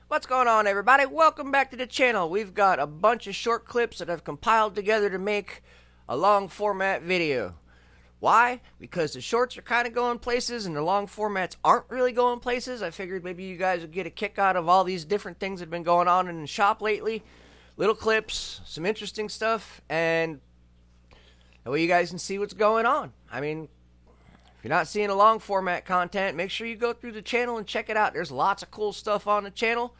What's going on, everybody? Welcome back to the channel. We've got a bunch of short clips that I've compiled together to make a long format video. Why? Because the shorts are kind of going places and the long formats aren't really going places. I figured maybe you guys would get a kick out of all these different things that have been going on in the shop lately. Little clips, some interesting stuff, and that way you guys can see what's going on. I mean, if you're not seeing a long format content, make sure you go through the channel and check it out. There's lots of cool stuff on the channel.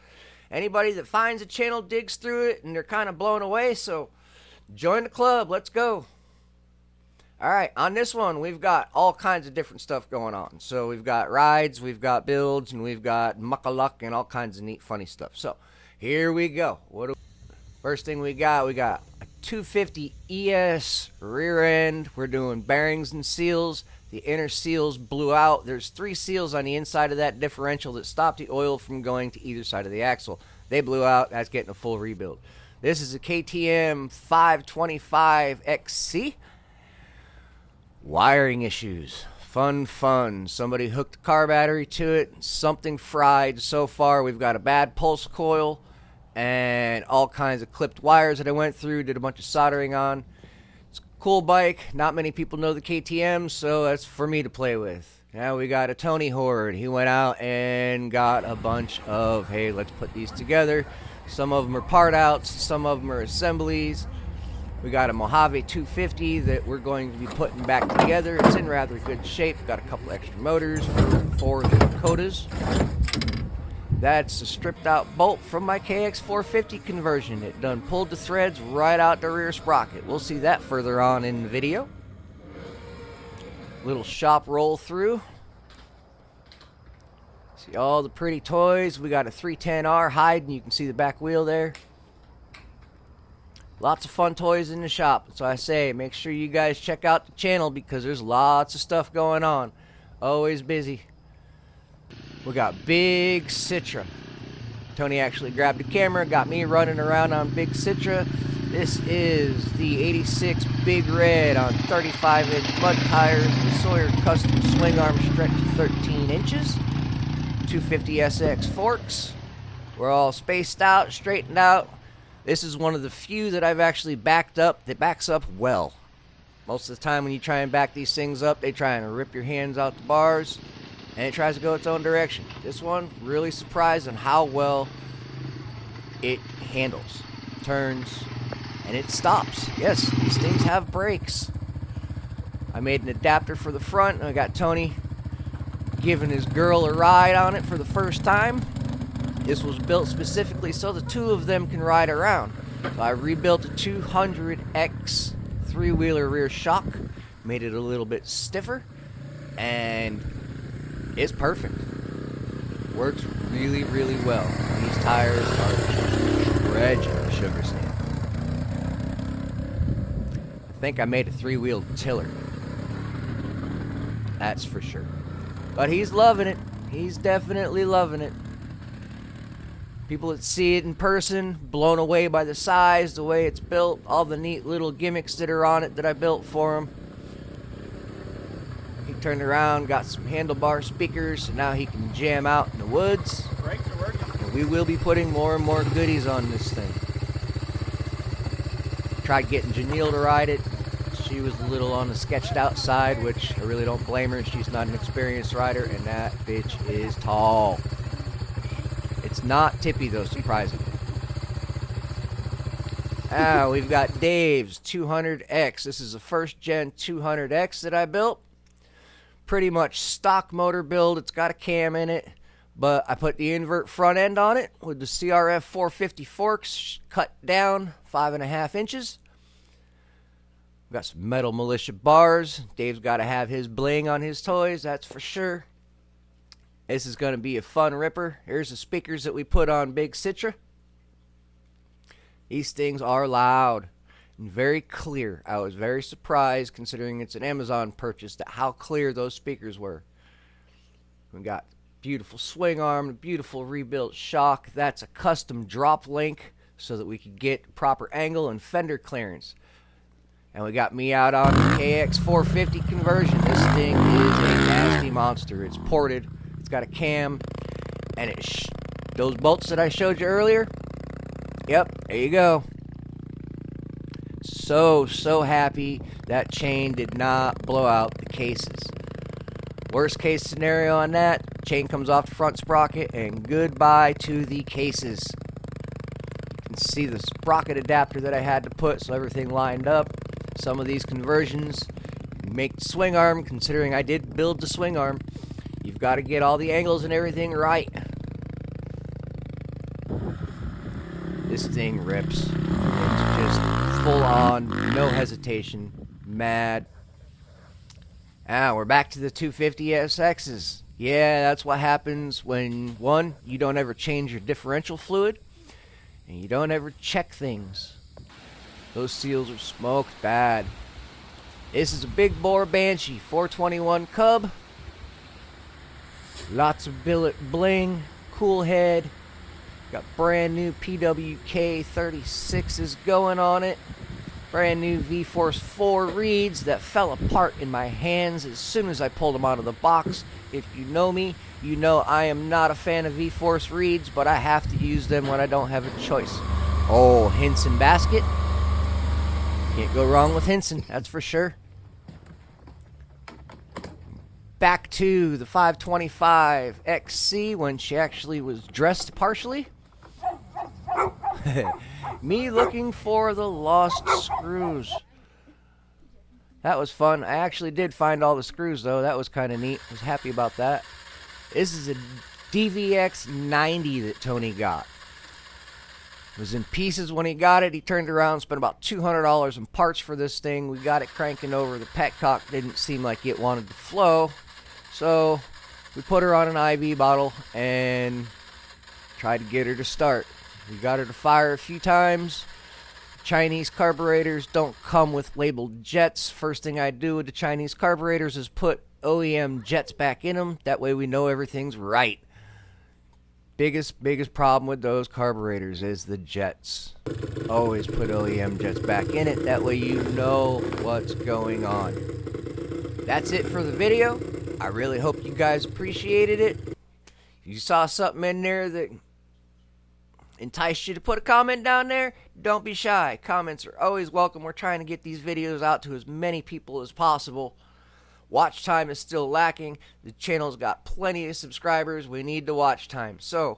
Anybody that finds the channel digs through it and they're kind of blown away, so join the club. Let's go. Alright, on this one, we've got all kinds of different stuff going on. So we've got rides, we've got builds, and we've got muckaluck and all kinds of neat, funny stuff. So, here we go. First thing we got a 250 ES rear end. We're doing bearings and seals. The inner seals blew out. There's 3 seals on the inside of that differential that stop the oil from going to either side of the axle. They blew out. That's getting a full rebuild. This is a KTM 525 XC. Wiring issues. Fun. Somebody hooked the car battery to it. Something fried. So far, we've got a bad pulse coil and all kinds of clipped wires that I went through, did a bunch of soldering on. It's a cool bike. Not many people know the KTM, so that's for me to play with. Now we got a Tony horde. He went out and got a bunch of, hey, let's put these together. Some of them are part outs, some of them are assemblies. We got a Mojave 250 that we're going to be putting back together. It's in rather good shape. Got a couple extra motors for the Dakotas. That's a stripped out bolt from my KX450 conversion. It done pulled the threads right out the rear sprocket. We'll see that further on in the video. Little shop roll through. See all the pretty toys. We got a 310R hide, and you can see the back wheel there. Lots of fun toys in the shop. So I say, make sure you guys check out the channel because there's lots of stuff going on. Always busy. We got Big Citra. Tony actually grabbed the camera, got me running around on Big Citra. This is the 86 Big Red on 35-inch mud tires. The Sawyer custom swing arm stretch 13 inches. 250 SX forks. We're all spaced out, straightened out. This is one of the few that I've actually backed up that backs up well. Most of the time when you try and back these things up, they try and rip your hands out the bars, and it tries to go its own direction. This one, really surprised on how well it handles, turns, and it stops. Yes, these things have brakes. I made an adapter for the front, and I got Tony giving his girl a ride on it for the first time. This was built specifically so the two of them can ride around. So I rebuilt a 200X 3-wheeler rear shock, made it a little bit stiffer, and it's perfect. Works really, really well. These tires are dredging sugar sand. I think I made a 3-wheel tiller. That's for sure. But he's loving it. He's definitely loving it. People that see it in person, blown away by the size, the way it's built, all the neat little gimmicks that are on it that I built for him. He turned around, got some handlebar speakers, and now he can jam out in the woods. Brakes are working. And we will be putting more and more goodies on this thing. Tried getting Janelle to ride it. She was a little on the sketched out side, which I really don't blame her. She's not an experienced rider, and that bitch is tall. It's not tippy though, surprisingly. We've got Dave's 200X. This is a first gen 200X that I built. Pretty much stock motor build. It's got a cam in it, but I put the invert front end on it with the CRF 450 forks cut down 5.5 inches. We've got some metal militia bars. Dave's got to have his bling on his toys, that's for sure. This is going to be a fun ripper. Here's the speakers that we put on Big Citra. These things are loud and very clear. I was very surprised, considering it's an Amazon purchase, at how clear those speakers were. We got beautiful swing arm, beautiful rebuilt shock. That's a custom drop link so that we could get proper angle and fender clearance. And we got me out on the KX450 conversion. This thing is a nasty monster. It's ported. It's got a cam, and it Those bolts that I showed you earlier, yep, there you go. So happy that chain did not blow out the cases. Worst case scenario on that, chain comes off the front sprocket and goodbye to the cases. You can see the sprocket adapter that I had to put so everything lined up. Some of these conversions make the swing arm, considering I did build the swing arm. You've got to get all the angles and everything right. This thing rips. It's just full on, no hesitation, mad. We're back to the 250 SXs. Yeah, that's what happens when, one, you don't ever change your differential fluid, and you don't ever check things. Those seals are smoked bad. This is a big bore Banshee, 421 Cub. Lots of billet bling, cool head. Got brand new PWK 36s going on it. Brand new V-Force 4 reeds that fell apart in my hands as soon as I pulled them out of the box. If you know me, you know I am not a fan of V-Force reeds, but I have to use them when I don't have a choice. Oh, Hinson basket. Can't go wrong with Hinson, that's for sure. Back to the 525 XC when she actually was dressed partially. Me looking for the lost screws. That was fun. I actually did find all the screws though. That was kind of neat. I was happy about that. This is a DVX 90 that Tony got. It was in pieces when he got it. He turned around, spent about $200 in parts for this thing. We got it cranking over. The petcock didn't seem like it wanted to flow. So we put her on an IV bottle and tried to get her to start. We got her to fire a few times. Chinese carburetors don't come with labeled jets. First thing I do with the Chinese carburetors is put OEM jets back in them. That way we know everything's right. Biggest problem with those carburetors is the jets. Always put OEM jets back in it. That way you know what's going on. That's it for the video. I really hope you guys appreciated it. If you saw something in there that enticed you to put a comment down there, don't be shy. Comments are always welcome. We're trying to get these videos out to as many people as possible. Watch time is still lacking. The channel's got plenty of subscribers. We need the watch time. So,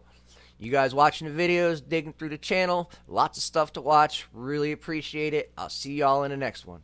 you guys watching the videos, digging through the channel, lots of stuff to watch. Really appreciate it. I'll see y'all in the next one.